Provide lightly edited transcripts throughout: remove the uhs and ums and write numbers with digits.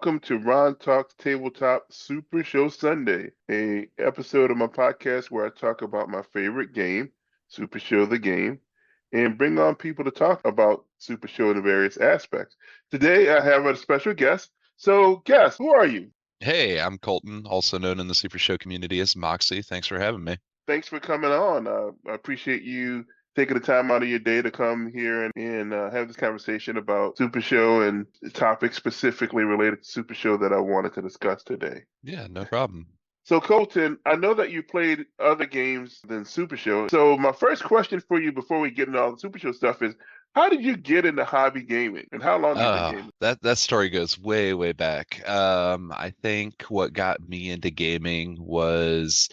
welcome to Ron Talks Tabletop Super Show Sunday, a episode of my podcast where I talk about my favorite game, Super Show the game, and bring on people to talk about Super Show in the various aspects. Today I have a special guest. So, guest, who are you? Hey, I'm Colton, also known in the Super Show community as Moxie. Thanks for having me. Thanks for coming on. I appreciate you taking the time out of your day to come here and have this conversation about Super Show and topics specifically related to Super Show that I wanted to discuss today. Yeah, no problem. So, Colton, I know that you played other games than Super Show. So, my first question for you before we get into all the Super Show stuff is, how did you get into hobby gaming, and how long have you been gaming? That story goes way, way back. I think what got me into gaming was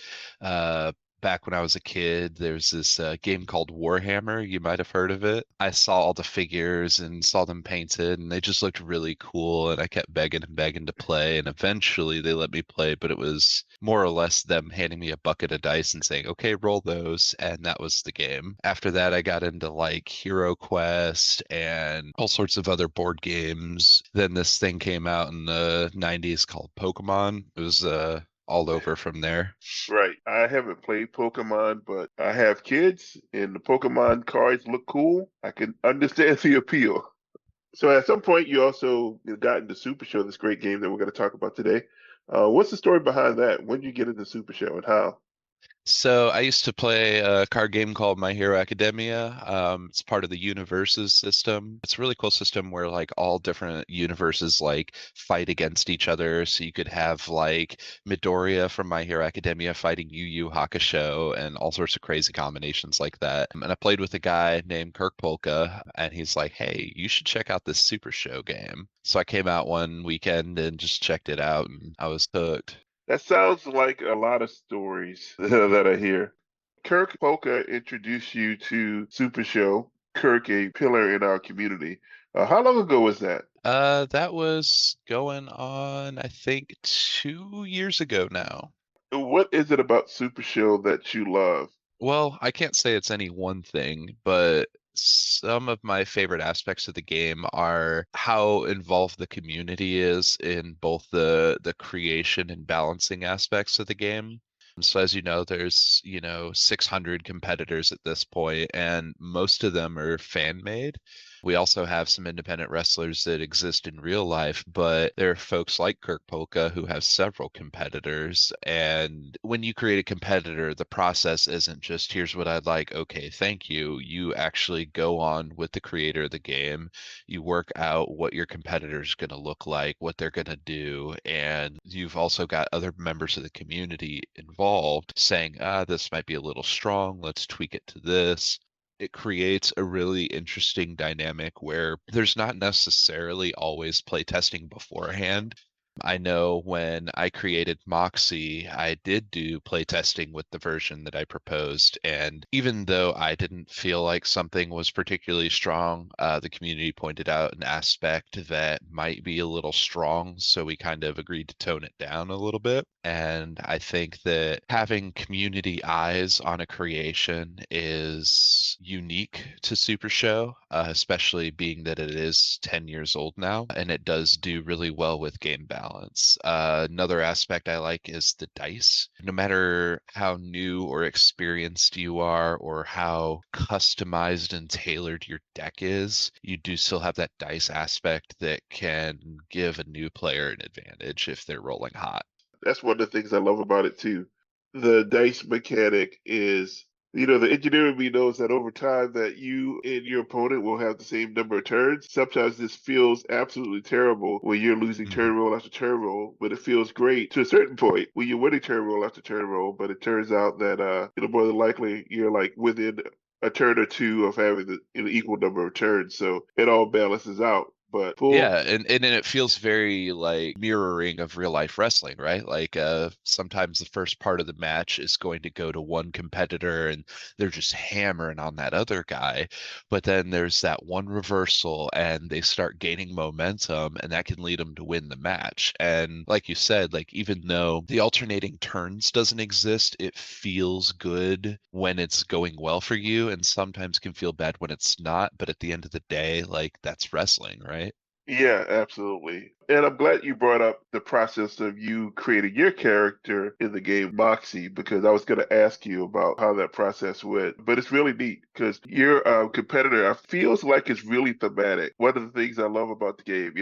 back when I was a kid. There's this game called Warhammer. You might have heard of it. I saw all the figures and saw them painted, and they just looked really cool. And I kept begging and begging to play, and eventually they let me play. But it was more or less them handing me a bucket of dice and saying, "Okay, roll those," and that was the game. After that, I got into like Hero Quest and all sorts of other board games. Then this thing came out in the 90s called Pokemon. It was all over from there. Right. I haven't played Pokemon, but I have kids, and the Pokemon cards look cool. I can understand the appeal. So at some point, you also got into Super Show, this great game that we're going to talk about today. What's the story behind that? When did you get into Super Show and how? So I used to play a card game called My Hero Academia. It's part of the universes system. It's a really cool system where like all different universes like fight against each other. So you could have like Midoriya from My Hero Academia fighting Yu Yu Hakusho and all sorts of crazy combinations like that. And I played with a guy named Kirk Polka, and he's like, "Hey, you should check out this Super Show game." So I came out one weekend and just checked it out, and I was hooked. That sounds like a lot of stories that I hear. Kirk Polka introduced you to Super Show. Kirk, a pillar in our community. How long ago was that? That was going on, I think, 2 years ago now. What is it about Super Show that you love? Well, I can't say it's any one thing, but some of my favorite aspects of the game are how involved the community is in both the creation and balancing aspects of the game. So as you know, there's, 600 competitors at this point, and most of them are fan made. We also have some independent wrestlers that exist in real life, but there are folks like Kirk Polka who have several competitors. And when you create a competitor, the process isn't just here's what I'd like, okay, thank you. You actually go on with the creator of the game. You work out what your competitor is going to look like, what they're going to do, and you've also got other members of the community involved saying, this might be a little strong, let's tweak it to this. It creates a really interesting dynamic where there's not necessarily always playtesting beforehand. I know when I created Moxie, I did do playtesting with the version that I proposed. And even though I didn't feel like something was particularly strong, the community pointed out an aspect that might be a little strong. So we kind of agreed to tone it down a little bit. And I think that having community eyes on a creation is unique to Super Show, especially being that it is 10 years old now, and it does do really well with game balance. Another aspect I like is the dice. No matter how new or experienced you are, or how customized and tailored your deck is, you do still have that dice aspect that can give a new player an advantage if they're rolling hot. That's one of the things I love about it too. The dice mechanic is, the engineer in me knows that over time that you and your opponent will have the same number of turns. Sometimes this feels absolutely terrible when you're losing turn Mhm. roll after turn roll, but it feels great to a certain point when you're winning turn roll after turn roll. But it turns out that more than likely you're like within a turn or two of having the equal number of turns, so it all balances out. But full Yeah, and then it feels very like mirroring of real life wrestling, right? Like sometimes the first part of the match is going to go to one competitor and they're just hammering on that other guy. But then there's that one reversal and they start gaining momentum, and that can lead them to win the match. And like you said, like even though the alternating turns doesn't exist, it feels good when it's going well for you, and sometimes can feel bad when it's not. But at the end of the day, like that's wrestling, right? Yeah, absolutely. And I'm glad you brought up the process of you creating your character in the game Moxie, because I was going to ask you about how that process went. But it's really neat because your competitor feels like it's really thematic. One of the things I love about the game,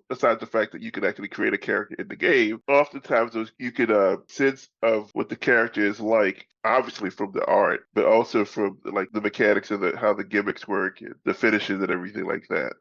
aside the fact that you can actually create a character in the game, oftentimes you can sense of what the character is like, obviously from the art, but also from like the mechanics of how the gimmicks work and the finishes and everything like that.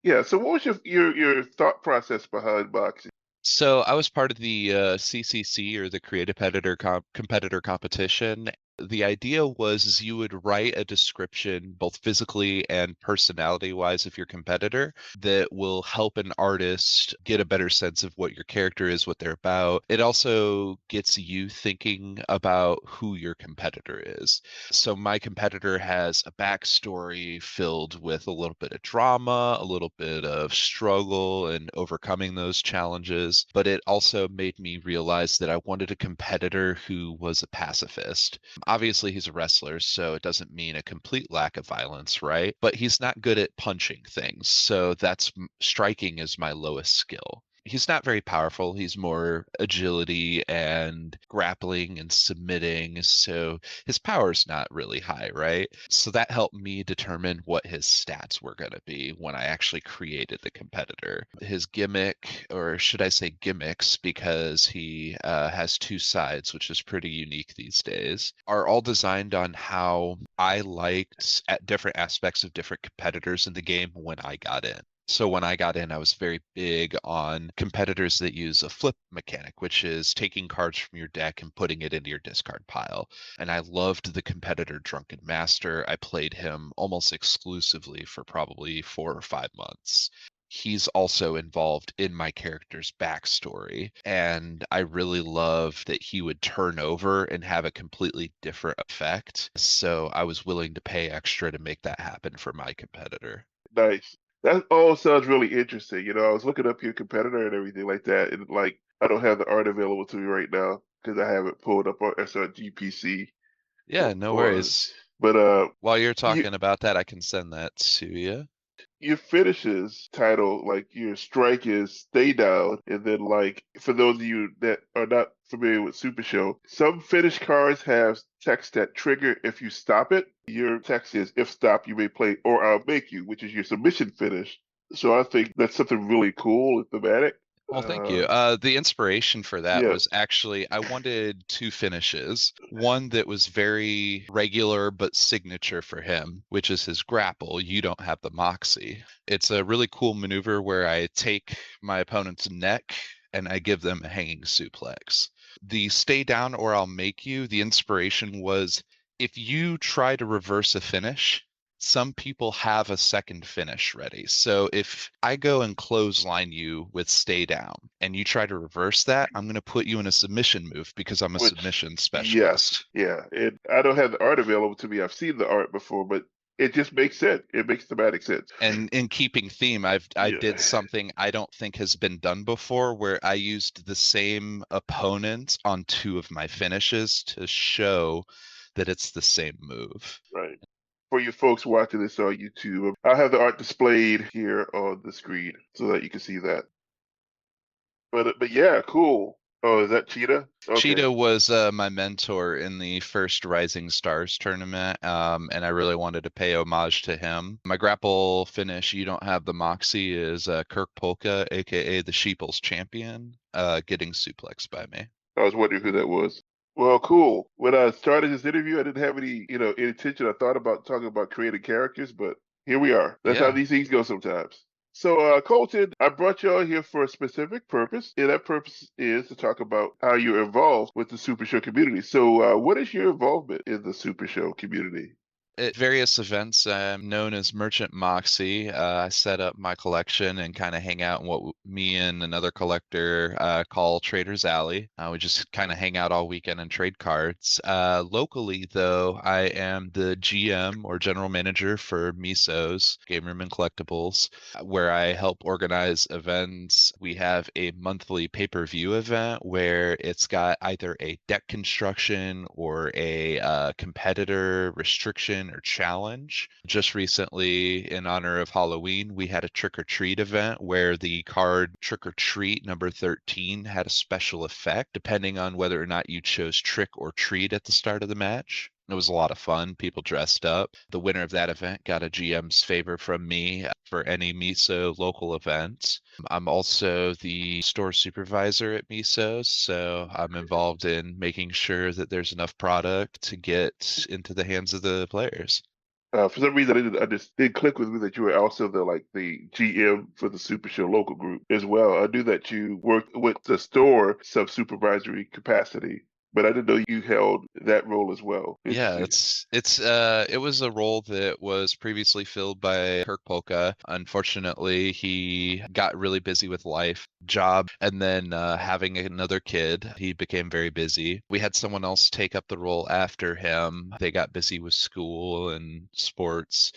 Yeah, so what was your thought process behind boxing? So I was part of the CCC, or the Creative Competitor Competition. The idea was is you would write a description, both physically and personality wise, of your competitor that will help an artist get a better sense of what your character is, what they're about. It also gets you thinking about who your competitor is. So my competitor has a backstory filled with a little bit of drama, a little bit of struggle and overcoming those challenges. But it also made me realize that I wanted a competitor who was a pacifist. Obviously, he's a wrestler, so it doesn't mean a complete lack of violence, right? But he's not good at punching things. So that's striking is my lowest skill. He's not very powerful. He's more agility and grappling and submitting. So his power's not really high, right? So that helped me determine what his stats were going to be when I actually created the competitor. His gimmick, or should I say gimmicks, because he has two sides, which is pretty unique these days, are all designed on how I liked at different aspects of different competitors in the game when I got in. So when I got in, I was very big on competitors that use a flip mechanic, which is taking cards from your deck and putting it into your discard pile. And I loved the competitor Drunken Master. I played him almost exclusively for probably 4 or 5 months. He's also involved in my character's backstory. And I really love that he would turn over and have a completely different effect. So I was willing to pay extra to make that happen for my competitor. Nice. That all sounds really interesting. I was looking up your competitor and everything like that, and like I don't have the art available to me right now because I have it pulled up on SRG PC Yeah, no or worries. but While you're you talking about that, I can send that to you. your finishes title, like your strike is stay down, and then like for those of you that are not familiar with Super Show, some finish cards have text that trigger if you stop it. Your text is if stop, you may play or I'll make you, which is your submission finish. So I think that's something really cool and thematic. Well, thank Uh, you. The inspiration for that yeah, was actually I wanted two finishes. One that was very regular but signature for him, which is his grapple. You don't have the moxie. It's a really cool maneuver where I take my opponent's neck and I give them a hanging suplex. The stay down or I'll make you, the inspiration was if you try to reverse a finish, some people have a second finish ready. So if I go and clothesline you with stay down and you try to reverse that, I'm going to put you in a submission move because I'm a which submission yes, specialist. yeah. And I don't have the art available to me. I've seen the art before, but it just makes sense. It makes thematic sense. And in keeping theme, I Yeah, did something I don't think has been done before where I used the same opponent on two of my finishes to show that it's the same move. right. For you folks watching this on YouTube, I'll have the art displayed here on the screen so that you can see that. But yeah, cool. Oh, is that Cheetah? Okay. Cheetah was my mentor in the first Rising Stars tournament, and I really wanted to pay homage to him. My grapple finish, you don't have the Moxie, is Kirk Polka, aka the Sheeples champion, getting suplexed by me. I was wondering who that was. Well, cool. When I started this interview, I didn't have any intention. I thought about talking about creating characters, but here we are. That's how Yeah, these things go sometimes. So, Colton, I brought you all here for a specific purpose, and that purpose is to talk about how you're involved with the Super Show community. So, what is your involvement in the Super Show community? at various events, I'm known as Merchant Moxie. I set up my collection and kind of hang out in what me and another collector call Trader's Alley. We just kind of hang out all weekend and trade cards. Locally, though, I am the GM or general manager for Miso's Game Room and Collectibles, where I help organize events. We have a monthly pay-per-view event where it's got either a deck construction or a competitor restriction competition or challenge. Just recently, in honor of Halloween, we had a trick or treat event where the card Trick or Treat number 13 had a special effect depending on whether or not you chose trick or treat at the start of the match. It was a lot of fun. People dressed up. The winner of that event got a GM's favor from me for any Miso local event. I'm also the store supervisor at Miso, so I'm involved in making sure that there's enough product to get into the hands of the players. For some reason, I just didn't click with me that you were also the GM for the Super Show local group as well. I knew that you worked with the store sub supervisory capacity, but I didn't know you held that role as well. Yeah, Interesting. it was a role that was previously filled by Kirk Polka. Unfortunately, he got really busy with life, job, and then having another kid, he became very busy. We had someone else take up the role after him. They got busy with school and sports.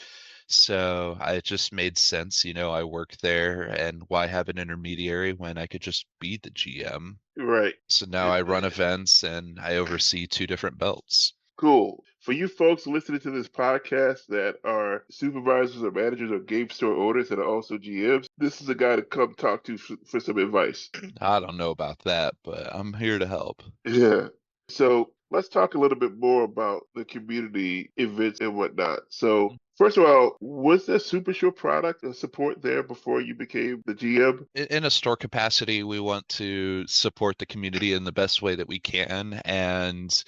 So it just made sense, I work there, and why have an intermediary when I could just be the GM? Right. So now I run events and I oversee two different belts. Cool. For you folks listening to this podcast that are supervisors or managers or game store owners that are also GMs, this is a guy to come talk to for some advice. I don't know about that, but I'm here to help. Yeah. So let's talk a little bit more about the community events and whatnot. So first of all, was there Super Show product and support there before you became the GM? In a store capacity, we want to support the community in the best way that we can. And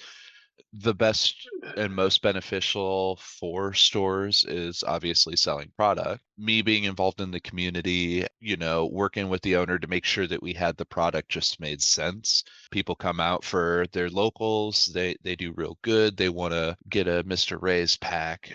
the best and most beneficial for stores is obviously selling product. Me being involved in the community, working with the owner to make sure that we had the product just made sense. People come out for their locals. They do real good. They want to get a Mr. Ray's pack.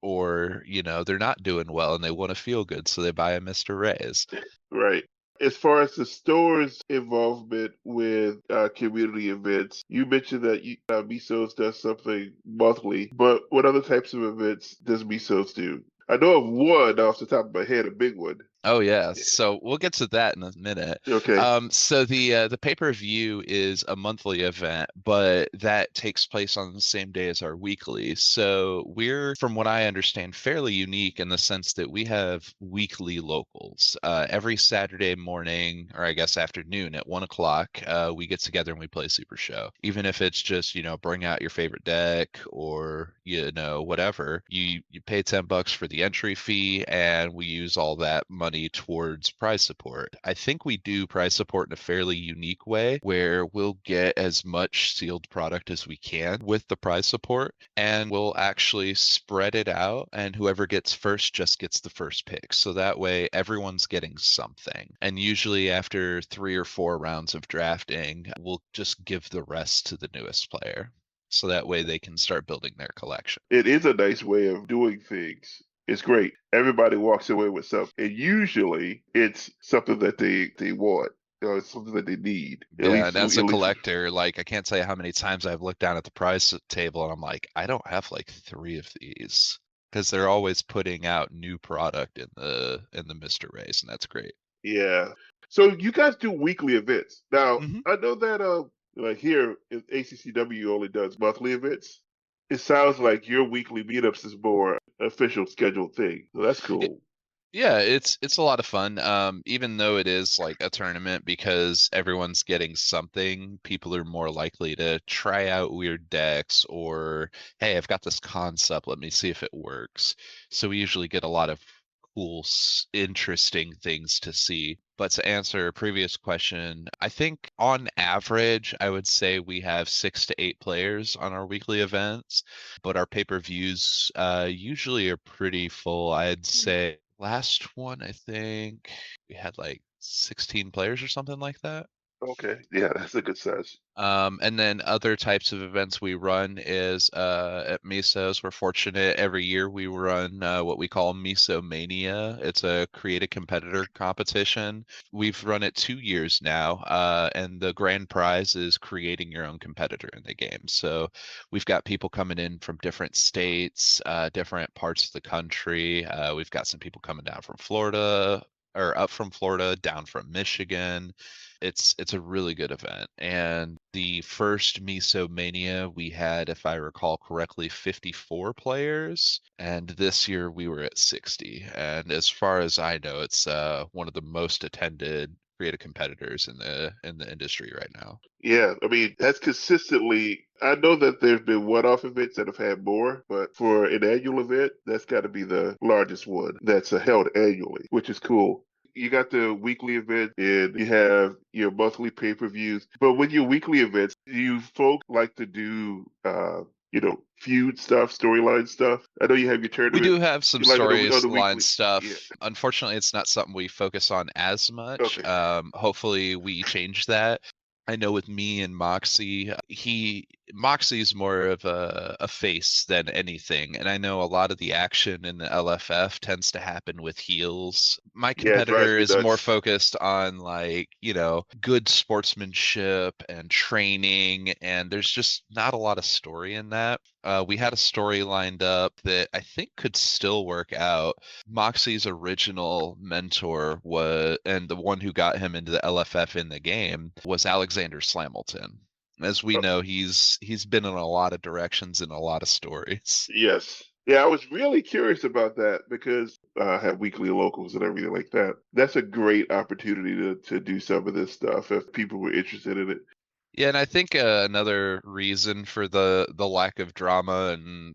Or, they're not doing well and they want to feel good, so they buy a Mr. Ray's. Right. As far as the store's involvement with community events, you mentioned that Misos does something monthly, but what other types of events does Misos do? I know of one off the top of my head, a big one. Oh yeah, so we'll get to that in a minute. Okay. So the pay-per-view is a monthly event, but that takes place on the same day as our weekly. So we're, from what I understand, fairly unique in the sense that we have weekly locals. Every Saturday morning, or I guess afternoon at 1 o'clock, we get together and we play Super Show. Even if it's just, bring out your favorite deck or whatever. You pay $10 for the entry fee, and we use all that money towards prize support. I think we do prize support in a fairly unique way where we'll get as much sealed product as we can with the prize support, and we'll actually spread it out, and whoever gets first just gets the first pick. So that way everyone's getting something. And usually after 3 or 4 rounds of drafting, we'll just give the rest to the newest player. So that way they can start building their collection. It is a nice way of doing things. It's great. Everybody walks away with something. And usually it's something that they want. It's something that they need. Yeah, and as a collector, like I can't tell you how many times I've looked down at the prize table and I'm like, I don't have like 3 of these because they're always putting out new product in the Mr. Race, and that's great. Yeah. So you guys do weekly events. Now, hmm I know that like here in ACCW only does monthly events. It sounds like your weekly meetups is more official scheduled thing. So that's cool. Yeah, it's a lot of fun. Even though it is like a tournament, because everyone's getting something, people are more likely to try out weird decks or, hey, I've got this concept, let me see if it works. So we usually get a lot of cool, interesting things to see. But to answer a previous question, I think on average, I would say we have 6 to 8 players on our weekly events, but our pay-per-views usually are pretty full. I'd say last one, I think we had like 16 players or something like that. Okay. Yeah, that's a good size. And then other types of events we run is at Miso's. We're fortunate every year we run what we call Miso Mania. It's a create a competitor competition. We've run it 2 years now, and the grand prize is creating your own competitor in the game. So we've got people coming in from different states, different parts of the country. We've got some people coming down from Florida, or up from Florida, down from Michigan. It's a really good event, and The first Miso Mania, we had, if I recall correctly, 54 players, and this year we were at 60. And as far as I know, it's one of the most attended creative competitors in the industry right now. Yeah, I mean, that's consistently. I know that there's been one-off events that have had more, but for an annual event, that's got to be the largest one that's held annually, which is cool. You got the weekly event and you have your monthly pay-per-views. But when your weekly events, you folk like to do, feud stuff, storyline stuff. I know you have your We tournament. do have some You like on the storyline weekly. Yeah. stuff. Unfortunately, it's not something we focus on as much. Okay. Hopefully, we change that. I know with me and Moxie, Moxie's more of a face than anything, and I know a lot of the action in the LFF tends to happen with heels. My Yeah, it drives competitor me is more nuts. focused on like, good sportsmanship and training, and there's just not a lot of story in that. We had a story lined up that I think could still work out. Moxie's original mentor was, and the one who got him into the LFF in the game was Alexander Slamilton. As we Uh, know, he's been in a lot of directions and a lot of stories. Yes. Yeah, I was really curious about that because I have weekly locals and everything like that. That's a great opportunity to do some of this stuff if people were interested in it. Yeah, and I think another reason for the lack of drama and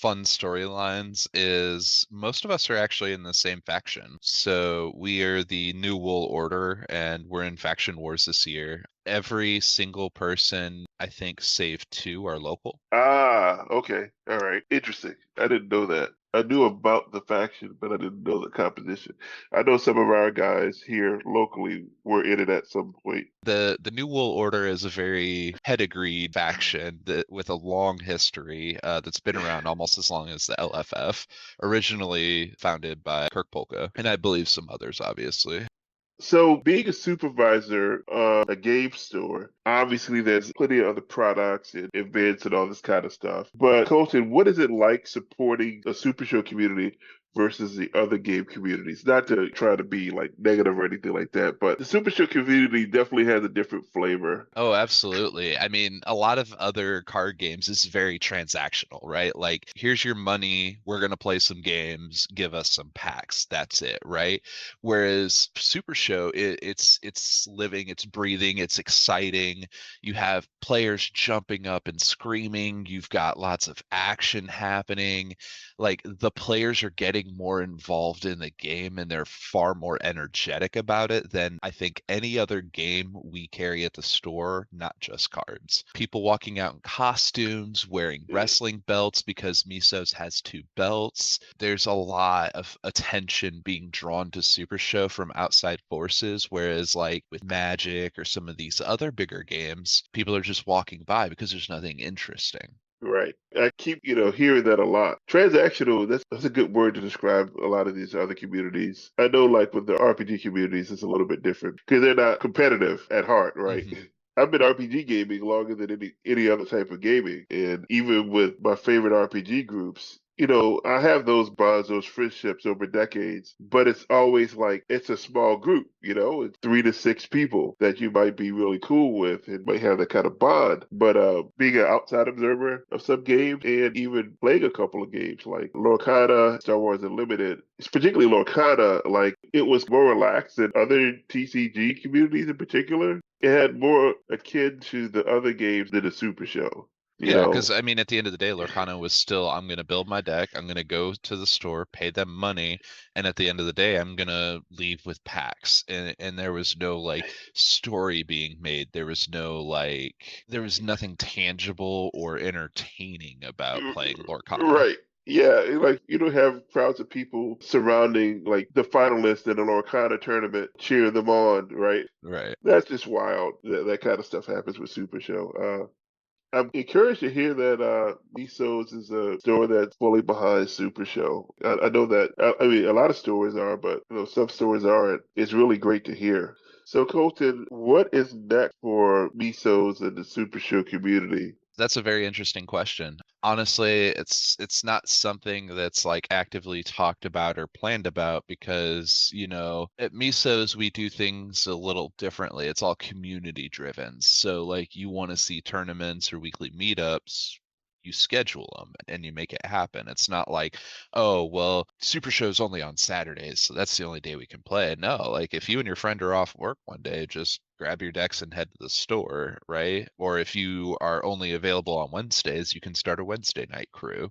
fun storylines is most of us are actually in the same faction. So we are the New Wool Order, and we're in faction wars this year. Every single person, I think, save two, are local. Ah, okay. All right. Interesting. I didn't know that. I knew about the faction, but I didn't know the composition. I know some of our guys here locally were in it at some point. The New Wool Order is a very pedigreed faction that with a long history that's been around almost as long as the LFF, originally founded by Kirk Polka, and I believe some others, obviously. So, being a supervisor of a game store, obviously there's plenty of other products and events and all this kind of stuff. But Colton, what is it like supporting a Super Show community versus the other game communities? Not to try to be like negative or anything like that, but the Super Show community definitely has a different flavor. Oh, absolutely. I mean, a lot of other card games is very transactional, right? Like, here's your money, we're gonna play some games, give us some packs. That's it, right? Whereas Super Show, it's living, it's breathing, it's exciting. You have players jumping up and screaming, you've got lots of action happening. Like the players are getting more involved in the game and they're far more energetic about it than I think any other game we carry at the store, not just cards. People walking out in costumes, wearing wrestling belts because Miso's has two belts. There's a lot of attention being drawn to Super Show from outside forces, whereas like with Magic or some of these other bigger games, people are just walking by because there's nothing interesting. Right. I keep, hearing that a lot. Transactional, that's a good word to describe a lot of these other communities. I know like with the RPG communities, it's a little bit different because they're not competitive at heart, right? Mhm. I've been RPG gaming longer than any other type of gaming. And even with my favorite RPG groups, I have those bonds, those friendships over decades, but it's always like it's a small group, it's 3 to 6 people that you might be really cool with and might have that kind of bond. But being an outside observer of some games and even playing a couple of games like Lorcana, Star Wars Unlimited, particularly Lorcana, like it was more relaxed than other TCG communities in particular. It had more akin to the other games than the Super Show, you Yeah, know? because I mean, at the end of the day, Lorcana was still, I'm going to build my deck, I'm going to go to the store, pay them money, and at the end of the day, I'm going to leave with packs. And there was no like story being made. There was nothing tangible or entertaining about playing Lorcana. Right. Yeah, like you don't have crowds of people surrounding like the finalists in an Orcana tournament, cheering them on, right? Right. That's just wild. That kind of stuff happens with Super Show. I'm encouraged to hear that Miso's is a store that's fully behind Super Show. I know that. I mean, a lot of stores are, but some stores aren't. It's really great to hear. So, Colton, what is next for Miso's and the Super Show community? That's a very interesting question. Honestly, it's not something that's like actively talked about or planned about because, at Miso's we do things a little differently. It's all community driven. So like you want to see tournaments or weekly meetups, you schedule them and you make it happen. It's not like, oh, well, Super Show's only on Saturdays, so that's the only day we can play. No, like if you and your friend are off work one day, just grab your decks and head to the store, right? Or if you are only available on Wednesdays, you can start a Wednesday night crew.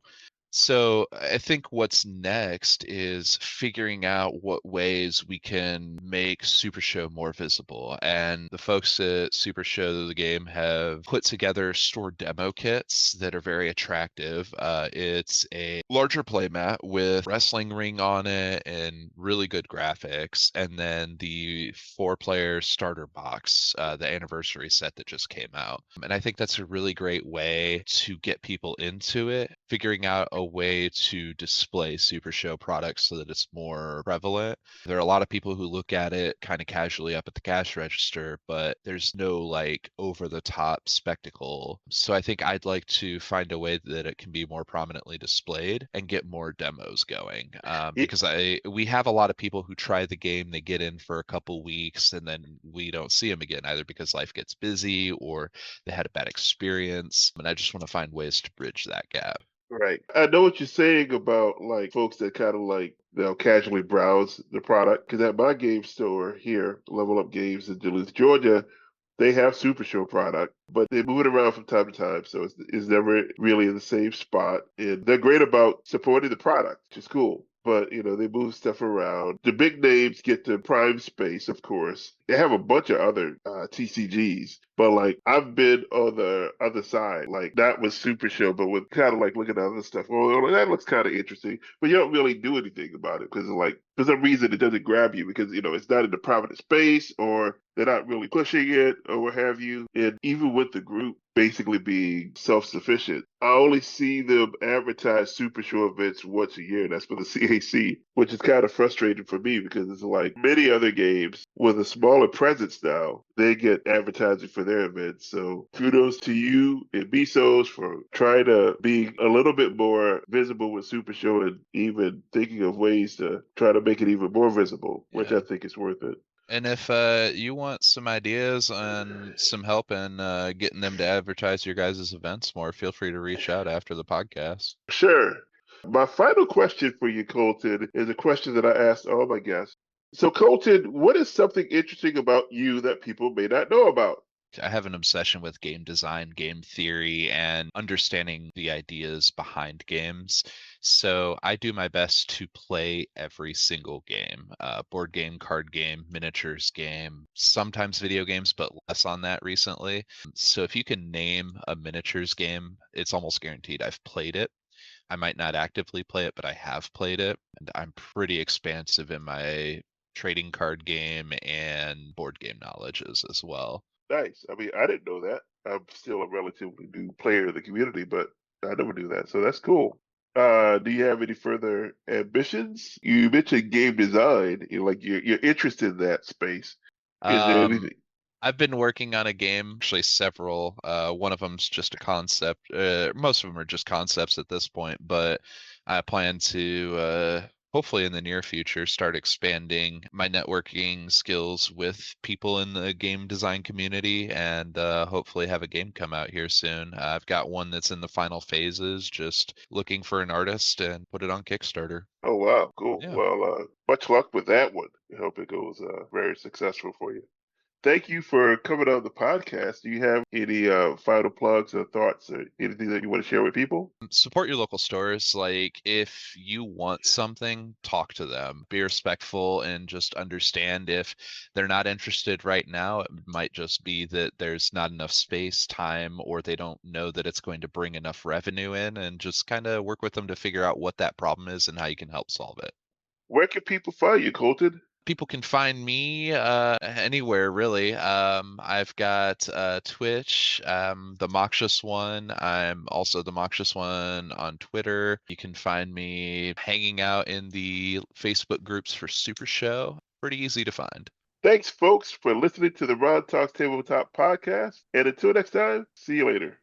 So I think what's next is figuring out what ways we can make Super Show more visible. And the folks at Super Show the game have put together store demo kits that are very attractive. It's a larger playmat with wrestling ring on it and really good graphics, and then the 4-player starter box, the anniversary set that just came out. And I think that's a really great way to get people into it, figuring out a way to display Super Show products so that it's more prevalent. There are a lot of people who look at it kind of casually up at the cash register, but there's no like over the top spectacle. So I think I'd like to find a way that it can be more prominently displayed and get more demos going. It, Because we have a lot of people who try the game, they get in for a couple weeks, and then we don't see them again, either because life gets busy or they had a bad experience. And I just want to find ways to bridge that gap. right. I know what you're saying about like folks that kind of like they'll casually browse the product. Because at my game store here, Level Up Games in Duluth, Georgia, they have Super Show product, but they move it around from time to time, so it's never really in the same spot. And they're great about supporting the product, which is cool. But they move stuff around. The big names get the prime space, of course. They have a bunch of other TCGs, but like I've been on the other side, like that was Super Show, but with kind of like looking at other stuff. Well, that looks kind of interesting, but you don't really do anything about it because like for some reason it doesn't grab you because it's not in the prominent space or they're not really pushing it or what have you. And even with the group basically being self-sufficient, I only see them advertise Super Show events once a year, and that's for the CAC, which is kind of frustrating for me because it's like many other games with a smaller presence now, they get advertising for their events. So kudos to you and Misos for trying to be a little bit more visible with Super Show and even thinking of ways to try to make it even more visible, which Yeah. I think is worth it. And if you want some ideas and some help in getting them to advertise your guys' events more, feel free to reach out after the podcast. Sure. My final question for you, Colton, is a question that I asked all my guests. So, Colton, what is something interesting about you that people may not know about? I have an obsession with game design, game theory, and understanding the ideas behind games. So I do my best to play every single game, board game, card game, miniatures game, sometimes video games, but less on that recently. So if you can name a miniatures game, it's almost guaranteed I've played it. I might not actively play it, but I have played it. And I'm pretty expansive in my trading card game and board game knowledges as well. Nice. I mean, I didn't know that. I'm still a relatively new player in the community, but I never knew that. So that's cool. Do you have any further ambitions? You mentioned game design, like you're interested in that space. Is there Um, anything? I've been working on a game, actually several. One of them's just a concept. Most of them are just concepts at this point, but I plan to hopefully in the near future start expanding my networking skills with people in the game design community and hopefully have a game come out here soon. I've got one that's in the final phases, just looking for an artist and put it on Kickstarter. Oh, wow, cool. Yeah. Well, much luck with that one. I hope it goes very successful for you. Thank you for coming on the podcast. Do you have any final plugs or thoughts or anything that you want to share with people? Support your local stores. Like if you want something, talk to them, be respectful, and just understand if they're not interested right now, it might just be that there's not enough space, time, or they don't know that it's going to bring enough revenue in, and just kind of work with them to figure out what that problem is and how you can help solve it. Where can people find you, Colton? People can find me anywhere really. I've got Twitch, the Moxious one. I'm also the Moxious one on Twitter. You can find me hanging out in the Facebook groups for Super Show. Pretty easy to find. Thanks, folks, for listening to the Ron Talks Tabletop podcast. And until next time, see you later.